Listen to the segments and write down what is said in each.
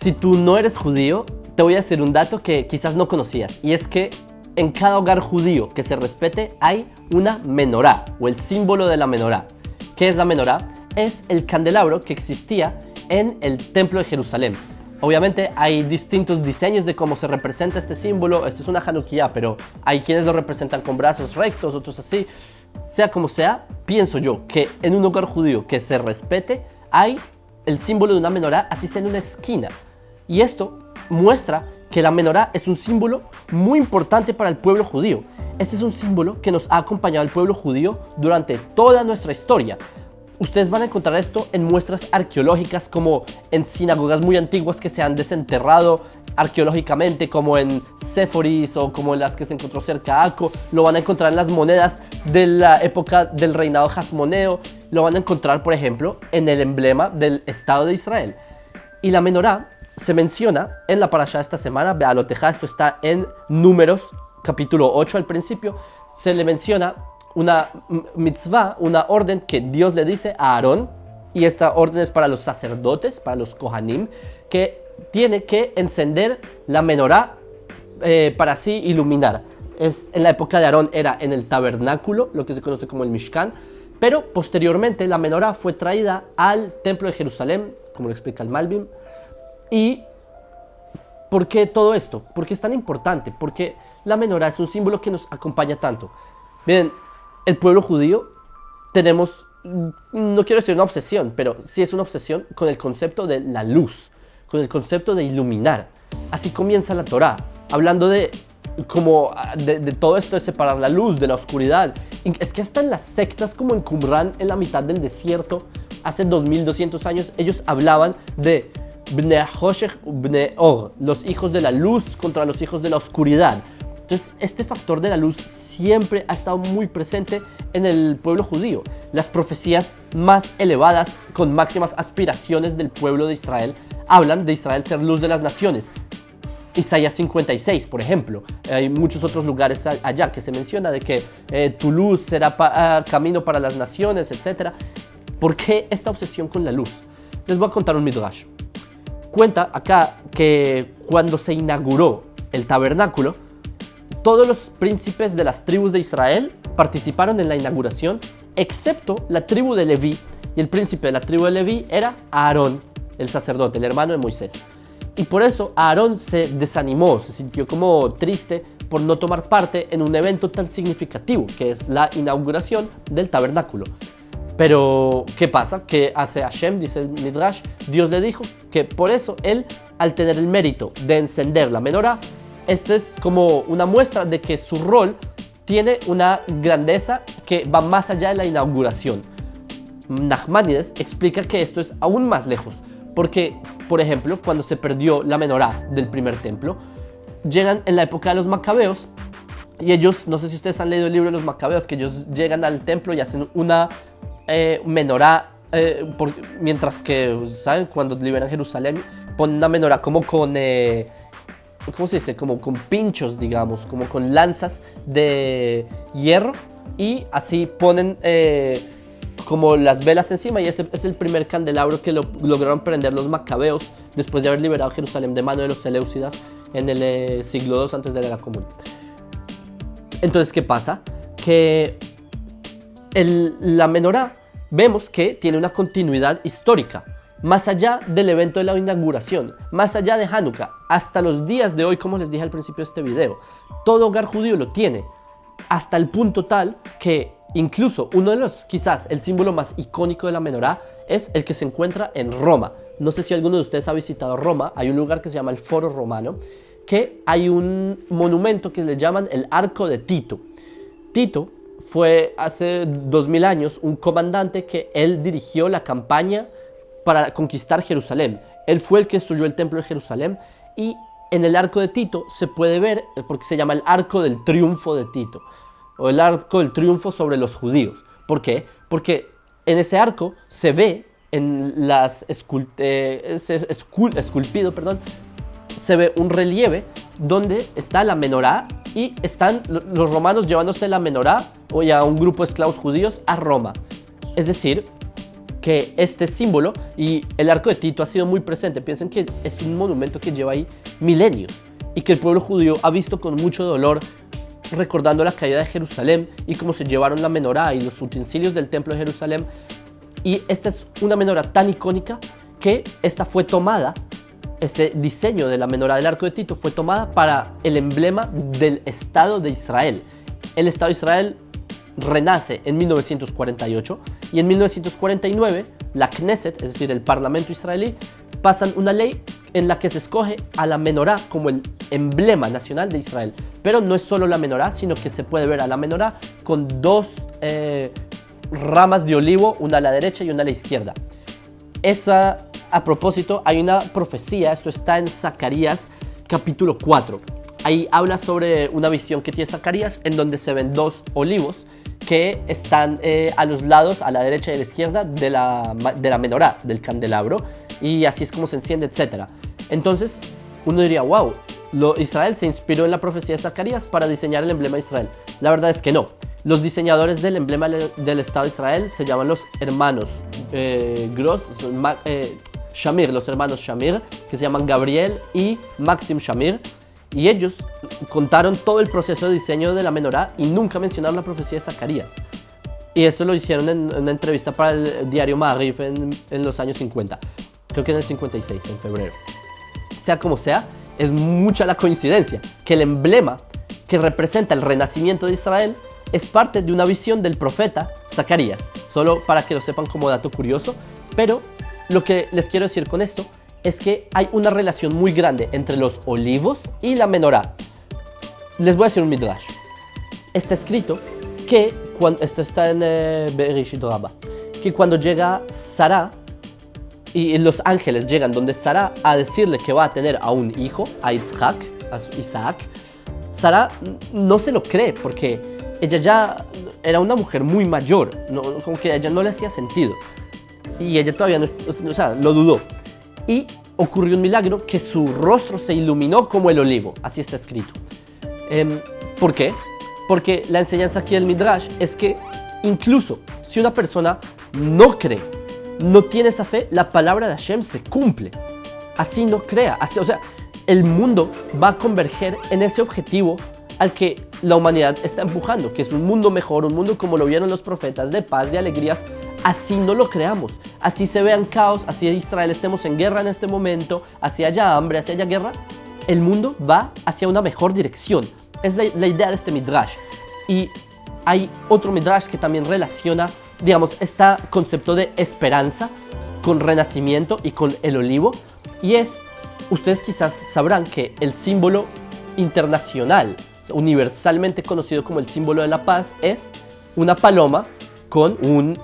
Si tú no eres judío, te voy a decir un dato que quizás no conocías, y es que en cada hogar judío que se respete hay una menorá, o el símbolo de la menorá. ¿Qué es la menorá? Es el candelabro que existía en el templo de Jerusalén. Obviamente hay distintos diseños de cómo se representa este símbolo. Esto es una Hanukkah, pero hay quienes lo representan con brazos rectos, otros así. Sea como sea, pienso yo que en un hogar judío que se respete hay el símbolo de una menorá, así sea en una esquina. Y esto muestra que la menorá es un símbolo muy importante para el pueblo judío. Este es un símbolo que nos ha acompañado al pueblo judío durante toda nuestra historia. Ustedes van a encontrar esto en muestras arqueológicas, como en sinagogas muy antiguas que se han desenterrado arqueológicamente, como en Séforis o como en las que se encontró cerca de Acco. Lo van a encontrar en las monedas de la época del reinado Hasmoneo. Lo van a encontrar, por ejemplo, en el emblema del Estado de Israel. Y la menorá se menciona en la parashá de esta semana. Be'alotejá, esto está en Números, capítulo 8 al principio. Se le menciona una mitzvah, una orden que Dios le dice a Aarón, y esta orden es para los sacerdotes, para los kohanim, que tiene que encender la menorá para así iluminar. En la época de Aarón era en el tabernáculo, lo que se conoce como el Mishkan, pero posteriormente la menorá fue traída al templo de Jerusalén, como lo explica el Malbim. ¿Y por qué todo esto? ¿Por qué es tan importante? Porque la menorá es un símbolo que nos acompaña tanto. Miren, el pueblo judío tenemos, no quiero decir una obsesión, pero sí es una obsesión con el concepto de la luz, con el concepto de iluminar. Así comienza la Torá, hablando de todo esto de separar la luz de la oscuridad. Es que hasta en las sectas como en Qumran, en la mitad del desierto, hace 2200 años, ellos hablaban de Bnei Hoshech Bnei Or, los hijos de la luz contra los hijos de la oscuridad. Entonces, este factor de la luz siempre ha estado muy presente en el pueblo judío. Las profecías más elevadas, con máximas aspiraciones del pueblo de Israel, hablan de Israel ser luz de las naciones. Isaías 56, por ejemplo. Hay muchos otros lugares allá que se menciona de que tu luz será camino para las naciones, etc. ¿Por qué esta obsesión con la luz? Les voy a contar un midrash. Cuenta acá que cuando se inauguró el tabernáculo, todos los príncipes de las tribus de Israel participaron en la inauguración, excepto la tribu de Leví. Y el príncipe de la tribu de Leví era Aarón, el sacerdote, el hermano de Moisés. Y por eso Aarón se desanimó, se sintió como triste por no tomar parte en un evento tan significativo, que es la inauguración del tabernáculo. Pero, ¿qué pasa? Que hace Hashem, dice el Midrash, Dios le dijo que por eso él, al tener el mérito de encender la menorá, esta es como una muestra de que su rol tiene una grandeza que va más allá de la inauguración. Nachmanides explica que esto es aún más lejos, porque, por ejemplo, cuando se perdió la menorá del primer templo, llegan en la época de los macabeos, y ellos, no sé si ustedes han leído el libro de los macabeos, que ellos llegan al templo y hacen una menorá, mientras que, ¿saben? Cuando liberan Jerusalén, ponen una menorá como con... ¿cómo se dice? Como con pinchos, digamos, como con lanzas de hierro, y así ponen como las velas encima, y ese es el primer candelabro que lograron prender los macabeos después de haber liberado Jerusalén de mano de los seleucidas en el siglo II antes de la era común. Entonces, ¿qué pasa? Que la menorá vemos que tiene una continuidad histórica. Más allá del evento de la inauguración, más allá de Hanukkah, hasta los días de hoy, como les dije al principio de este video, todo hogar judío lo tiene, hasta el punto tal que incluso uno de los, quizás el símbolo más icónico de la menorá es el que se encuentra en Roma. No sé si alguno de ustedes ha visitado Roma. Hay un lugar que se llama el Foro Romano, que hay un monumento que le llaman el Arco de Tito. Tito fue hace 2000 años un comandante que él dirigió la campaña para conquistar Jerusalén. Él fue el que destruyó el templo de Jerusalén, y en el arco de Tito se puede ver, porque se llama el arco del triunfo de Tito, o el arco del triunfo sobre los judíos. ¿Por qué? Porque en ese arco se ve, en las esculpido, se ve un relieve donde está la menorá, y están los romanos llevándose la menorá, o ya un grupo de esclavos judíos, a Roma. Es decir, que este símbolo y el arco de Tito ha sido muy presente. Piensen que es un monumento que lleva ahí milenios y que el pueblo judío ha visto con mucho dolor, recordando la caída de Jerusalén y cómo se llevaron la menorá y los utensilios del templo de Jerusalén. Y esta es una menorá tan icónica que esta fue tomada, este diseño de la menorá del arco de Tito fue tomada para el emblema del Estado de Israel. El Estado de Israel renace en 1948 y en 1949 la Knesset, es decir, el Parlamento israelí, pasan una ley en la que se escoge a la menorá como el emblema nacional de Israel. Pero no es solo la menorá, sino que se puede ver a la menorá con dos ramas de olivo, una a la derecha y una a la izquierda. A propósito, hay una profecía, esto está en Zacarías capítulo 4. Ahí habla sobre una visión que tiene Zacarías en donde se ven dos olivos que están a los lados, a la derecha y a la izquierda de la menorá, del candelabro, y así es como se enciende, etc. Entonces uno diría, wow, Israel se inspiró en la profecía de Zacarías para diseñar el emblema de Israel. La verdad es que no. Los diseñadores del emblema del Estado de Israel se llaman los hermanos Shamir, los hermanos Shamir, que se llaman Gabriel y Maxim Shamir. Y ellos contaron todo el proceso de diseño de la menorá y nunca mencionaron la profecía de Zacarías. Y eso lo hicieron en una entrevista para el diario Ma'arif en los años 50. Creo que en el 56, en febrero. Sea como sea, es mucha la coincidencia que el emblema que representa el renacimiento de Israel es parte de una visión del profeta Zacarías. Solo para que lo sepan como dato curioso. Pero lo que les quiero decir con esto es que hay una relación muy grande entre los olivos y la menorá. Les voy a decir un midrash. Está escrito que esto está en Bereshit Rabbah, que cuando llega Sarah y los ángeles llegan donde Sarah a decirle que va a tener a un hijo, a Isaac, Sarah no se lo cree porque ella ya era una mujer muy mayor, como que a ella no le hacía sentido y ella todavía lo dudó. Y ocurrió un milagro que su rostro se iluminó como el olivo, así está escrito. ¿Por qué? Porque la enseñanza aquí del Midrash es que incluso si una persona no cree, no tiene esa fe, la palabra de Hashem se cumple. Así no crea, el mundo va a converger en ese objetivo al que la humanidad está empujando, que es un mundo mejor, un mundo como lo vieron los profetas, de paz, de alegrías. Así no lo creamos, así se vean caos, así Israel estemos en guerra en este momento, así haya hambre, así haya guerra, el mundo va hacia una mejor dirección. Es la idea de este midrash. Y hay otro midrash que también relaciona, digamos, este concepto de esperanza con renacimiento y con el olivo. Y ustedes quizás sabrán que el símbolo internacional, universalmente conocido como el símbolo de la paz, es una paloma con un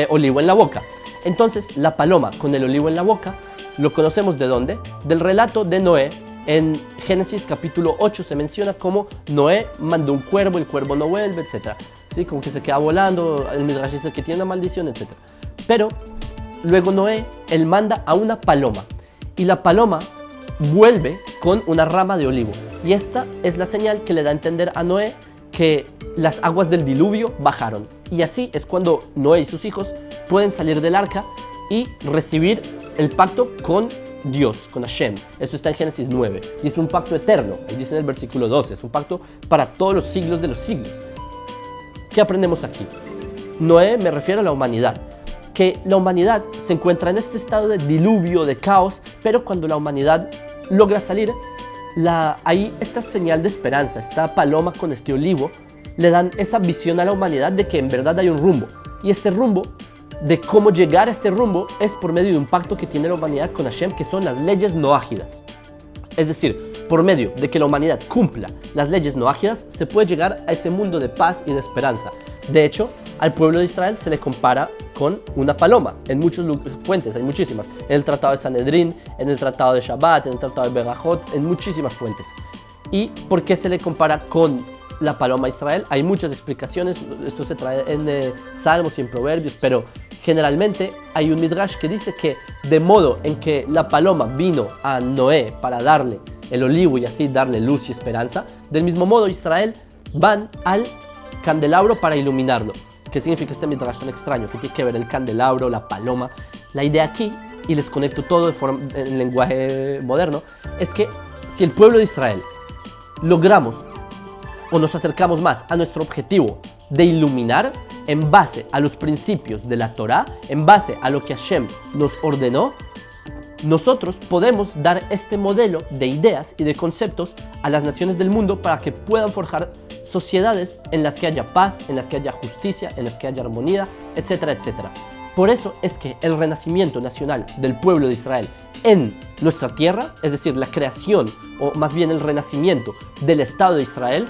olivo en la boca. Entonces, la paloma con el olivo en la boca lo conocemos ¿de dónde? Del relato de Noé. En Génesis capítulo 8 se menciona cómo Noé mandó un cuervo, el cuervo no vuelve, etc. ¿Sí? Como que se queda volando, el Midrash dice que tiene una maldición, etc. Pero luego Noé, él manda a una paloma y la paloma vuelve con una rama de olivo. Y esta es la señal que le da a entender a Noé que las aguas del diluvio bajaron. Y así es cuando Noé y sus hijos pueden salir del arca y recibir el pacto con Dios, con Hashem. Eso está en Génesis 9. Y es un pacto eterno. Ahí dice en el versículo 12. Es un pacto para todos los siglos de los siglos. ¿Qué aprendemos aquí? Noé, me refiero a la humanidad. Que la humanidad se encuentra en este estado de diluvio, de caos, pero cuando la humanidad logra salir, ahí esta señal de esperanza, esta paloma con este olivo, le dan esa visión a la humanidad de que en verdad hay un rumbo. Y este rumbo, de cómo llegar a este rumbo, es por medio de un pacto que tiene la humanidad con Hashem, que son las leyes noágidas. Es decir, por medio de que la humanidad cumpla las leyes noágidas, se puede llegar a ese mundo de paz y de esperanza. De hecho, al pueblo de Israel se le compara con una paloma. En muchas fuentes, hay muchísimas. En el Tratado de Sanedrín, en el Tratado de Shabbat, en el Tratado de Berajot, en muchísimas fuentes. ¿Y por qué se le compara con la paloma a Israel? Hay muchas explicaciones. Esto se trae en Salmos y en Proverbios, pero generalmente hay un midrash que dice que de modo en que la paloma vino a Noé para darle el olivo y así darle luz y esperanza, del mismo modo Israel van al candelabro para iluminarlo. ¿Qué significa este midrash tan extraño? ¿Qué tiene que ver el candelabro, la paloma? La idea aquí, y les conecto todo en lenguaje moderno, es que si el pueblo de Israel logramos o nos acercamos más a nuestro objetivo de iluminar en base a los principios de la Torá, en base a lo que Hashem nos ordenó, nosotros podemos dar este modelo de ideas y de conceptos a las naciones del mundo para que puedan forjar sociedades en las que haya paz, en las que haya justicia, en las que haya armonía, etcétera, etcétera. Por eso es que el renacimiento nacional del pueblo de Israel en nuestra tierra, es decir, la creación o más bien el renacimiento del Estado de Israel,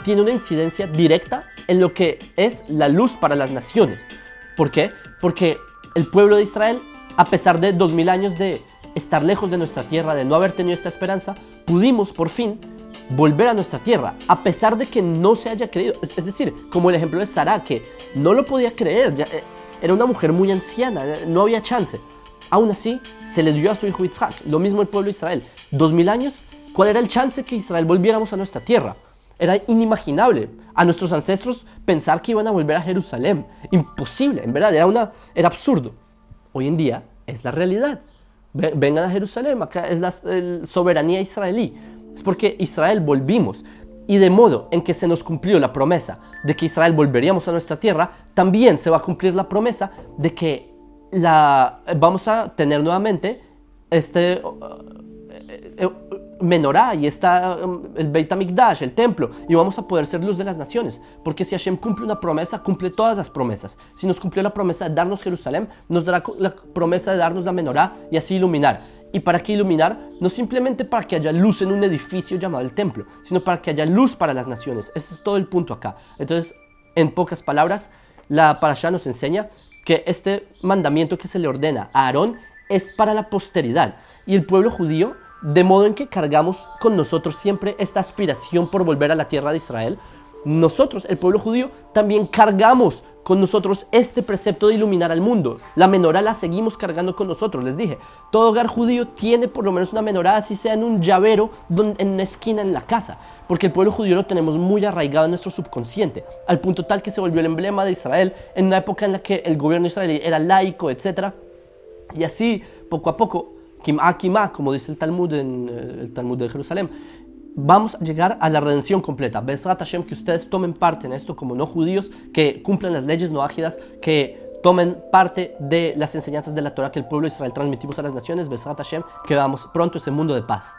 tiene una incidencia directa en lo que es la luz para las naciones. ¿Por qué? Porque el pueblo de Israel, a pesar de 2000 años de estar lejos de nuestra tierra, de no haber tenido esta esperanza, pudimos por fin volver a nuestra tierra, a pesar de que no se haya creído. Es decir, como el ejemplo de Sara, que no lo podía creer, ya, era una mujer muy anciana, no había chance. Aún así, se le dio a su hijo Yitzhak. Lo mismo el pueblo de Israel. 2000 años, ¿cuál era el chance que Israel volviéramos a nuestra tierra? Era inimaginable a nuestros ancestros pensar que iban a volver a Jerusalén. Imposible, en verdad, era absurdo. Hoy en día es la realidad. Vengan a Jerusalén, acá es la soberanía israelí. Es porque Israel volvimos. Y de modo en que se nos cumplió la promesa de que Israel volveríamos a nuestra tierra, también se va a cumplir la promesa de que vamos a tener nuevamente menorá y el Beit HaMikdash, el templo, y vamos a poder ser luz de las naciones, porque si Hashem cumple una promesa, cumple todas las promesas. Si nos cumplió la promesa de darnos Jerusalén, nos dará la promesa de darnos la menorá y así iluminar. ¿Y para qué iluminar? No simplemente para que haya luz en un edificio llamado el templo, sino para que haya luz para las naciones. Ese es todo el punto acá. Entonces, en pocas palabras, la parashá nos enseña que este mandamiento que se le ordena a Aarón es para la posteridad. Y el pueblo judío, de modo en que cargamos con nosotros siempre esta aspiración por volver a la tierra de Israel, nosotros, el pueblo judío, también cargamos con nosotros este precepto de iluminar al mundo. La menorá la seguimos cargando con nosotros. Les dije, todo hogar judío tiene por lo menos una menorá, así sea en un llavero, en una esquina en la casa, porque el pueblo judío lo tenemos muy arraigado en nuestro subconsciente, al punto tal que se volvió el emblema de Israel en una época en la que el gobierno israelí era laico, etc. Y así, poco a poco, Kim'a Kim'a, como dice el Talmud el Talmud de Jerusalén, vamos a llegar a la redención completa. Bezrat Hashem, que ustedes tomen parte en esto como no judíos, que cumplan las leyes noágidas, que tomen parte de las enseñanzas de la Torah que el pueblo de Israel transmitimos a las naciones. Bezrat Hashem, que veamos pronto ese mundo de paz.